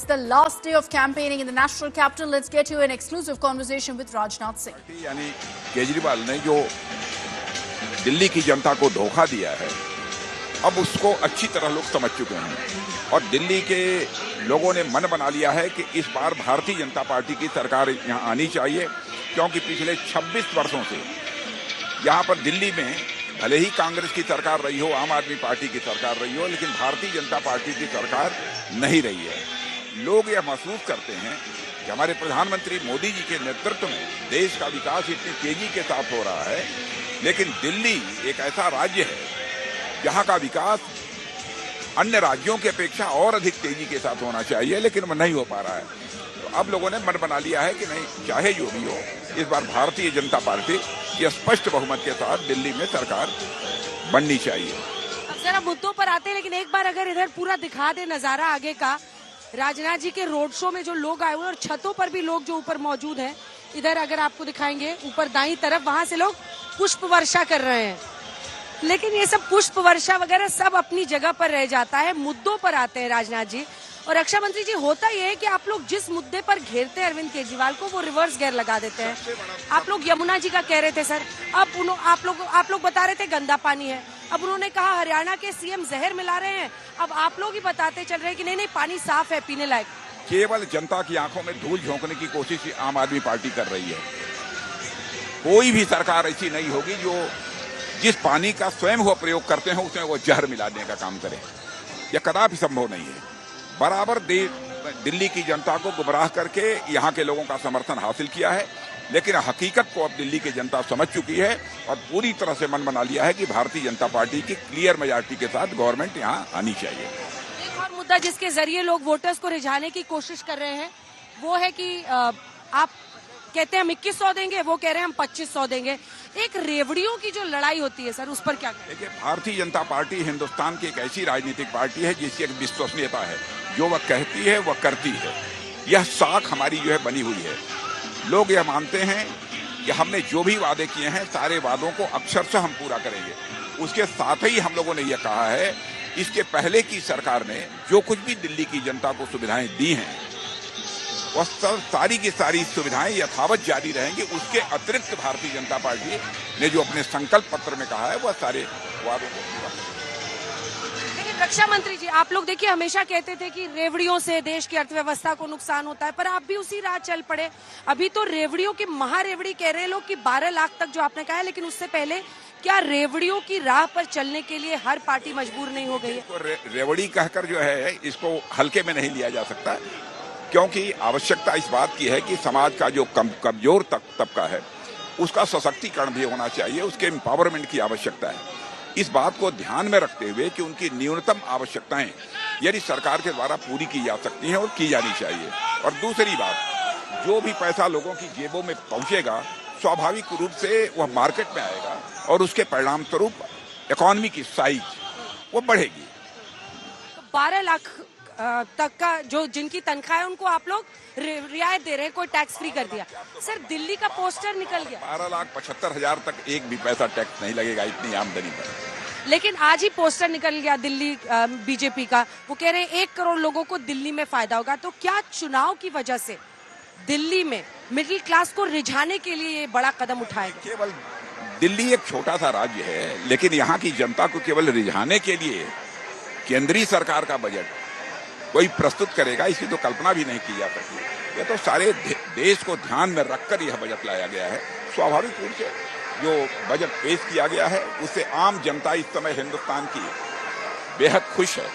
It's the last day of campaigning in the national capital. Let's get you an exclusive conversation with Rajnath Singh. यानी केजरीवाल ने जो दिल्ली की जनता को धोखा दिया है, अब उसको अच्छी तरह लोग समझ चुके हैं और दिल्ली के लोगों ने मन बना लिया है कि इस बार भारतीय जनता पार्टी की सरकार यहाँ आनी चाहिए, क्योंकि पिछले 26 वर्षों से यहाँ पर दिल्ली में भले ही कांग्रेस की सरकार रही हो, आम आदमी पार्टी की सरकार रही हो, लेकिन भारतीय जनता पार्टी की सरकार नहीं रही है। लोग यह महसूस करते हैं कि हमारे प्रधानमंत्री मोदी जी के नेतृत्व में देश का विकास इतनी तेजी के साथ हो रहा है, लेकिन दिल्ली एक ऐसा राज्य है जहां का विकास अन्य राज्यों की अपेक्षा और अधिक तेजी के साथ होना चाहिए, लेकिन वह नहीं हो पा रहा है। तो अब लोगों ने मन बना लिया है कि नहीं, चाहे जो भी हो, इस बार भारतीय जनता पार्टी की स्पष्ट बहुमत के साथ दिल्ली में सरकार बननी चाहिए। अब जरा मुद्दों पर आते हैं, लेकिन एक बार अगर इधर पूरा दिखा दे नजारा आगे का, राजनाथ जी के रोड शो में जो लोग आए हुए हैं और छतों पर भी लोग जो ऊपर मौजूद हैं, इधर अगर आपको दिखाएंगे ऊपर दाईं तरफ, वहां से लोग पुष्प वर्षा कर रहे हैं। लेकिन ये सब पुष्प वर्षा वगैरह सब अपनी जगह पर रह जाता है। मुद्दों पर आते हैं राजनाथ जी और रक्षा मंत्री जी। होता यह है कि आप लोग जिस मुद्दे पर घेरते हैं अरविंद केजरीवाल को, वो रिवर्स गेयर लगा देते हैं। आप लोग यमुना जी का कह रहे थे सर, अब आप लोग बता रहे थे गंदा पानी है, अब उन्होंने कहा हरियाणा के सीएम जहर मिला रहे हैं, अब आप लोग ही बताते चल रहे हैं कि नहीं पानी साफ है, पीने लायक। केवल जनता की आंखों में धूल झोंकने की कोशिश आम आदमी पार्टी कर रही है। कोई भी सरकार ऐसी नहीं होगी जो जिस पानी का स्वयं वो प्रयोग करते हैं उसमें वो जहर मिलाने का काम करे। यह कदापि संभव नहीं है। बराबर दिल्ली की जनता को गुमराह करके यहाँ के लोगों का समर्थन हासिल किया है, लेकिन हकीकत को अब दिल्ली की जनता समझ चुकी है और पूरी तरह से मन बना लिया है कि भारतीय जनता पार्टी की क्लियर मेजॉरिटी के साथ गवर्नमेंट यहाँ आनी चाहिए। एक और मुद्दा जिसके जरिए लोग वोटर्स को रिझाने की कोशिश कर रहे हैं वो है कि आप कहते हैं हम 2100 देंगे, वो कह रहे हैं हम 2500 देंगे। एक रेवड़ियों की जो लड़ाई होती है सर, उस पर क्या कहें? देखिए, भारतीय जनता पार्टी हिंदुस्तान की एक ऐसी राजनीतिक पार्टी है जिसकी एक विश्वसनीयता है। जो वह कहती है वह करती है। यह साख हमारी जो है बनी हुई है। लोग यह मानते हैं कि हमने जो भी वादे किए हैं सारे वादों को अक्षरशः हम पूरा करेंगे। उसके साथ ही हम लोगों ने यह कहा है, इसके पहले की सरकार ने जो कुछ भी दिल्ली की जनता को सुविधाएं दी हैं वह सारी की सारी सुविधाएं यथावत जारी रहेंगी। उसके अतिरिक्त भारतीय जनता पार्टी ने जो अपने संकल्प पत्र में कहा है वह सारे वादों को पूरा करेगी। लेकिन रक्षा मंत्री जी, आप लोग देखिए हमेशा कहते थे कि रेवड़ियों से देश की अर्थव्यवस्था को नुकसान होता है, पर आप भी उसी राह चल पड़े। अभी तो रेवड़ियों की महारेवड़ी कह रहे हैं लोग कि 12 लाख तक जो आपने कहा है, लेकिन उससे पहले क्या रेवड़ियों की राह पर चलने के लिए हर पार्टी मजबूर नहीं हो गई है? तो रेवड़ी कहकर जो है इसको हल्के में नहीं लिया जा सकता, क्योंकि आवश्यकता इस बात की है कि समाज का जो कमजोर तबका है उसका सशक्तिकरण भी होना चाहिए, उसके एम्पावरमेंट की आवश्यकता है। इस बात को ध्यान में रखते हुए कि उनकी न्यूनतम आवश्यकताएं यदि सरकार के द्वारा पूरी की जा सकती हैं और की जानी चाहिए। और दूसरी बात, जो भी पैसा लोगों की जेबों में पहुंचेगा स्वाभाविक रूप से वह मार्केट में आएगा और उसके परिणाम स्वरूप इकोनॉमी की साइज वो बढ़ेगी। 12 लाख तक का जो जिनकी तनख्वाह है उनको आप लोग रियायत दे रहे हैं, कोई टैक्स फ्री कर दिया। सर, दिल्ली का पोस्टर निकल गया, 12,75,000 तक एक भी पैसा टैक्स नहीं लगेगा इतनी आमदनी पर। लेकिन आज ही पोस्टर निकल गया दिल्ली बीजेपी का, वो कह रहे हैं 1 करोड़ लोगों को दिल्ली में फायदा होगा। तो क्या चुनाव की वजह से दिल्ली में मिडिल क्लास को रिझाने के लिए ये बड़ा कदम उठाएगा? केवल दिल्ली एक छोटा सा राज्य है, लेकिन यहाँ की जनता को केवल रिझाने के लिए केंद्रीय सरकार का बजट कोई प्रस्तुत करेगा, इसकी तो कल्पना भी नहीं की जा सकती। यह तो सारे देश को ध्यान में रखकर यह बजट लाया गया है। स्वाभाविक रूप से जो बजट पेश किया गया है उससे आम जनता इस समय हिंदुस्तान की बेहद खुश है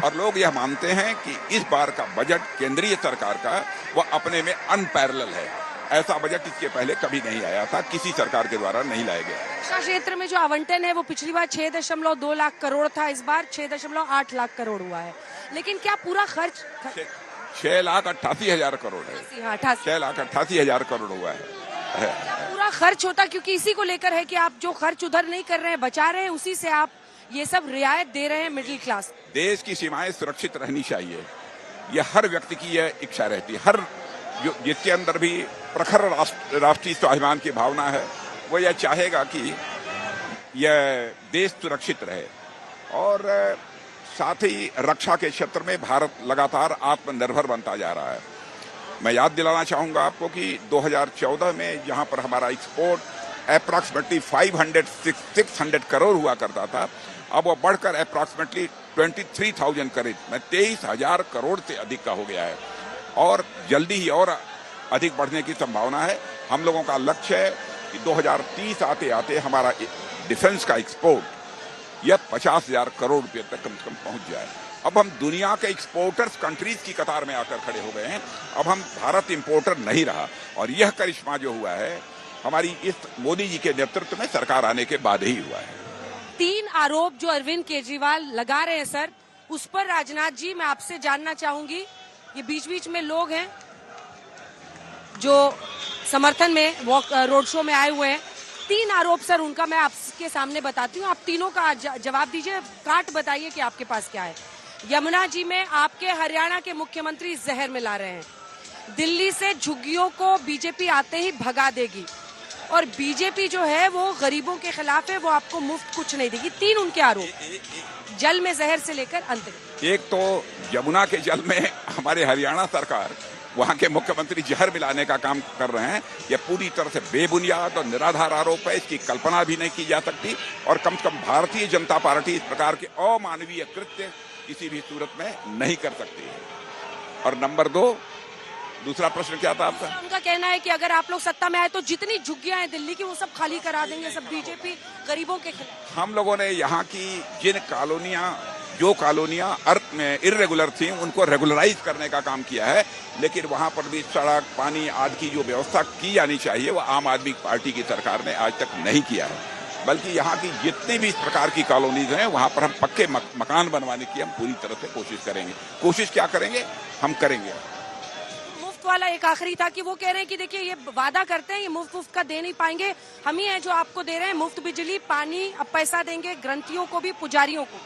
और लोग यह मानते हैं कि इस बार का बजट केंद्रीय सरकार का वह अपने में अनपैरेलल है। ऐसा बजट इसके पहले कभी नहीं आया था, किसी सरकार के द्वारा नहीं लाया गया। रक्षा क्षेत्र में जो आवंटन है वो पिछली बार 6.2 लाख करोड़ था, इस बार 6.8 लाख करोड़ हुआ है। लेकिन क्या पूरा खर्च 6,88,000 करोड़ है। 6,88,000 करोड़ हुआ है। क्या पूरा खर्च होता, क्योंकि इसी को लेकर है कि आप जो खर्च उधर नहीं कर रहे हैं, बचा रहे हैं, उसी से आप ये सब रियायत दे रहे हैं मिडिल क्लास। देश की सीमाएं सुरक्षित रहनी चाहिए, यह हर व्यक्ति की यह इच्छा रहती है। हर जिसके अंदर भी प्रखर राष्ट्रीय स्वाभिमान की भावना है वो यह चाहेगा कि यह देश सुरक्षित रहे और साथ ही रक्षा के क्षेत्र में भारत लगातार आत्मनिर्भर बनता जा रहा है। मैं याद दिलाना चाहूंगा आपको कि 2014 में जहां पर हमारा एक्सपोर्ट अप्रॉक्सीमेटली 600 करोड़ हुआ करता था, अब वो बढ़कर अप्रॉक्सीमेटली 23,000 करोड़ में 23,000 करोड़ से अधिक का हो गया है और जल्दी ही और अधिक बढ़ने की संभावना है। हम लोगों का लक्ष्य है कि 2030 आते आते हमारा डिफेंस का एक्सपोर्ट यह 50,000 करोड़ रुपए तक कम से कम पहुंच जाए। अब हम दुनिया के एक्सपोर्टर्स कंट्रीज की कतार में आकर खड़े हो गए हैं। अब हम भारत इंपोर्टर नहीं रहा और यह करिश्मा जो हुआ है हमारी इस मोदी जी के नेतृत्व में सरकार आने के बाद ही हुआ है। 3 आरोप जो अरविंद केजरीवाल लगा रहे हैं सर, उस पर राजनाथ जी मैं आपसे जानना चाहूंगी। ये बीच बीच में लोग हैं जो समर्थन में रोड शो में आए हुए हैं। 3 आरोप सर उनका मैं आपके सामने बताती हूँ, आप तीनों का जवाब दीजिए, काट बताइए कि आपके पास क्या है। यमुना जी में आपके हरियाणा के मुख्यमंत्री जहर मिला रहे हैं, दिल्ली से झुग्गियों को बीजेपी आते ही भगा देगी और बीजेपी जो है वो गरीबों के खिलाफ है, वो आपको मुफ्त कुछ नहीं देगी। 3 उनके आरोप जल में जहर से लेकर अंत तक। एक तो यमुना के जल में हमारे हरियाणा सरकार वहां के मुख्यमंत्री जहर मिलाने का काम कर रहे हैं, यह पूरी तरह से बेबुनियाद और निराधार आरोप है। इसकी कल्पना भी नहीं की जा सकती और कम से कम भारतीय जनता पार्टी इस प्रकार के अमानवीय कृत्य किसी भी सूरत में नहीं कर सकती है। और नंबर 2, दूसरा प्रश्न क्या था आपका? उनका कहना है कि अगर आप लोग सत्ता में आए तो जितनी झुग्गियां हैं दिल्ली की वो सब खाली करा देंगे, सब बीजेपी गरीबों के खिलाफ। हम लोगों ने यहाँ की जो कॉलोनियां अर्थ में इर्रेगुलर थी उनको रेगुलराइज करने का काम किया है, लेकिन वहां पर भी सड़क, पानी आदि की जो व्यवस्था की जानी चाहिए वो आम आदमी पार्टी की सरकार ने आज तक नहीं किया है। बल्कि यहाँ की जितनी भी इस प्रकार की कॉलोनीज हैं वहां पर हम पक्के मकान बनवाने की हम पूरी तरह से कोशिश करेंगे। कोशिश क्या करेंगे? हम करेंगे। मुफ्त वाला एक आखिरी था कि वो कह रहे हैं कि देखिए ये वादा करते हैं ये मुफ्त का दे नहीं पाएंगे, हम ही हैं जो आपको दे रहे हैं मुफ्त बिजली पानी, अब पैसा देंगे ग्रंथियों को भी, पुजारियों को।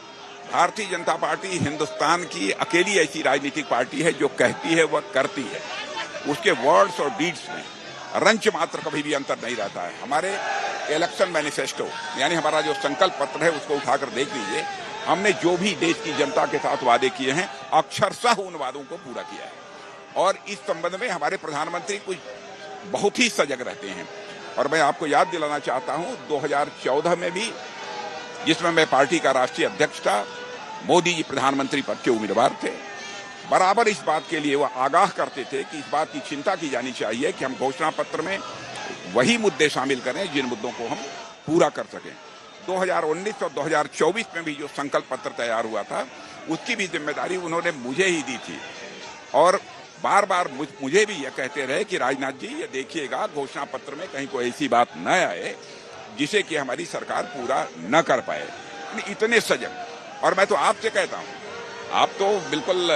भारतीय जनता पार्टी हिंदुस्तान की अकेली ऐसी राजनीतिक पार्टी है जो कहती है वह करती है। उसके वर्ड्स और डीड्स में रंच मात्र कभी भी अंतर नहीं रहता है। हमारे इलेक्शन मैनिफेस्टो यानी हमारा जो संकल्प पत्र है उसको उठाकर देख लीजिए, हमने जो भी देश की जनता के साथ वादे किए हैं अक्षरशः उन वादों को पूरा किया है। और इस संबंध में हमारे प्रधानमंत्री कुछ बहुत ही सजग रहते हैं। और मैं आपको याद दिलाना चाहता हूं 2014 में भी, जिसमें मैं पार्टी का राष्ट्रीय अध्यक्ष था, मोदी जी प्रधानमंत्री पद के उम्मीदवार थे, बराबर इस बात के लिए वह आगाह करते थे कि इस बात की चिंता की जानी चाहिए कि हम घोषणा पत्र में वही मुद्दे शामिल करें जिन मुद्दों को हम पूरा कर सकें। 2019 और 2024 में भी जो संकल्प पत्र तैयार हुआ था उसकी भी जिम्मेदारी उन्होंने मुझे ही दी थी और बार बार मुझे भी यह कहते रहे कि राजनाथ जी ये देखिएगा घोषणा पत्र में कहीं कोई ऐसी बात न आए जिसे कि हमारी सरकार पूरा न कर पाए। इतने सजग। और मैं तो आपसे कहता हूं, आप तो बिल्कुल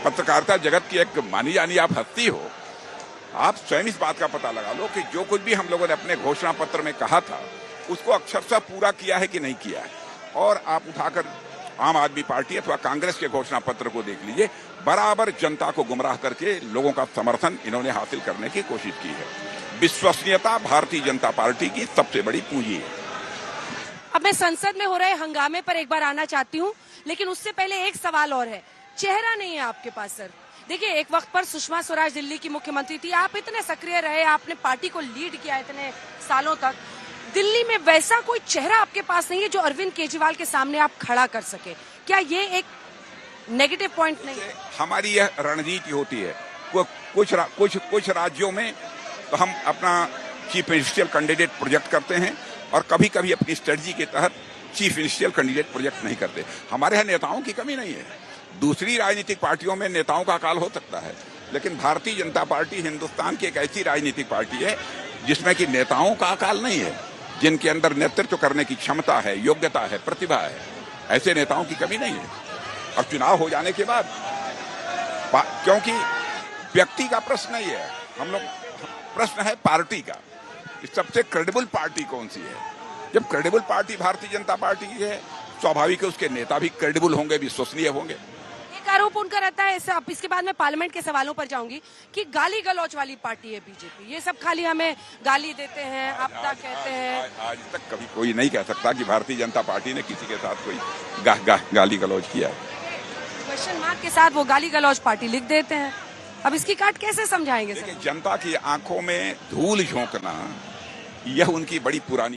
पत्रकारिता जगत की एक मानी जानी आप हस्ती हो, आप स्वयं इस बात का पता लगा लो कि जो कुछ भी हम लोगों ने अपने घोषणा पत्र में कहा था उसको अक्षरशः पूरा किया है कि नहीं किया है। और आप उठाकर आम आदमी पार्टी अथवा कांग्रेस के घोषणा पत्र को देख लीजिए, बराबर जनता को गुमराह करके लोगों का समर्थन इन्होंने हासिल करने की कोशिश की है। विश्वसनीयता भारतीय जनता पार्टी की सबसे बड़ी पूंजी है। अब मैं संसद में हो रहे हंगामे पर एक बार आना चाहती हूँ, लेकिन उससे पहले एक सवाल और है। चेहरा नहीं है आपके पास सर। देखिए एक वक्त पर सुषमा स्वराज दिल्ली की मुख्यमंत्री थी, आप इतने सक्रिय रहे, आपने पार्टी को लीड किया इतने सालों तक, दिल्ली में वैसा कोई चेहरा आपके पास नहीं है जो अरविंद केजरीवाल के सामने आप खड़ा कर सके। क्या ये एक नेगेटिव पॉइंट नहीं है? हमारी यह रणनीति होती है। कुछ राज्यों में तो हम अपना चीफ मिनिस्टरियल कैंडिडेट प्रोजेक्ट करते हैं और कभी कभी अपनी स्ट्रेटजी के तहत चीफ मिनिस्टरियल कैंडिडेट प्रोजेक्ट नहीं करते। हमारे यहाँ नेताओं की कमी नहीं है। दूसरी राजनीतिक पार्टियों में नेताओं का अकाल हो सकता है, लेकिन भारतीय जनता पार्टी हिंदुस्तान की एक ऐसी राजनीतिक पार्टी है जिसमें कि नेताओं का अकाल नहीं है, जिनके अंदर नेतृत्व करने की क्षमता है, योग्यता है, प्रतिभा है। ऐसे नेताओं की कमी नहीं है। और चुनाव हो जाने के बाद, क्योंकि व्यक्ति का प्रश्न नहीं है, हम लोग प्रश्न है पार्टी का, सबसे क्रेडिबल पार्टी कौन सी है। जब credible party Bharatiya Janata party की है, स्वाभाविक है उसके नेता भी क्रेडिबल होंगे, विश्वसनीय होंगे। एक आरोप उनका रहता है, अब इसके बाद मैं पार्लियामेंट के सवालों पर जाऊंगी, कि गाली गलौच वाली पार्टी है बीजेपी, ये सब खाली हमें गाली देते हैं, आपदा कहते हैं। आज तक कभी कोई नहीं कह सकता कि भारतीय जनता पार्टी ने किसी के साथ कोई गाली गलौज किया है। क्वेश्चन मार्क के साथ वो गाली गलौच पार्टी लिख देते हैं। अब इसकी काट कैसे समझाएंगे सर? जनता की आंखों में धूल झोंकना यह उनकी बड़ी पुरानी